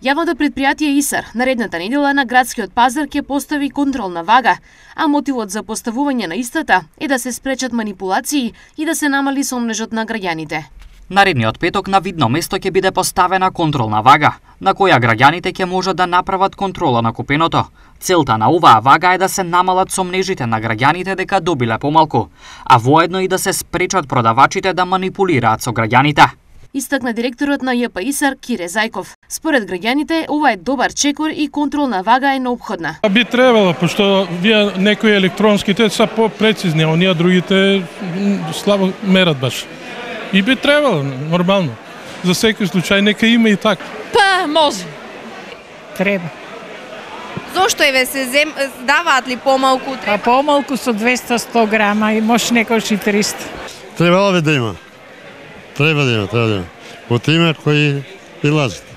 Јавното предпријатие ИСАР наредната недела на градскиот пазар ќе постави контролна вага, а мотивот за поставување на истата е да се спречат манипулации и да се намали сомнежот на граѓаните. Наредниот петок на видно место ќе биде поставена контролна вага, на која граѓаните ќе можат да направат контрола на купеното. Целта на оваа вага е да се намалат сомнежите на граѓаните дека добиле помалку, а воедно и да се спречат продавачите да манипулираат со граѓаните. Истакна директорот на ЈП ИСАР Кире Зајков. Според граѓаните, ова е добар чекор и контролна вага е неопходна. Би требало, пошто вие некои електронските се по-прецизни, а оние другите слабо мерат баш. И би требало, нормално. За секој случај нека има и така. Па, може. Треба. Зошто еве се даваат ли помалку? А помалку со 200-100 грама и може некојаш и 300. Требало би да има. Треба да има. От има кои и лажат.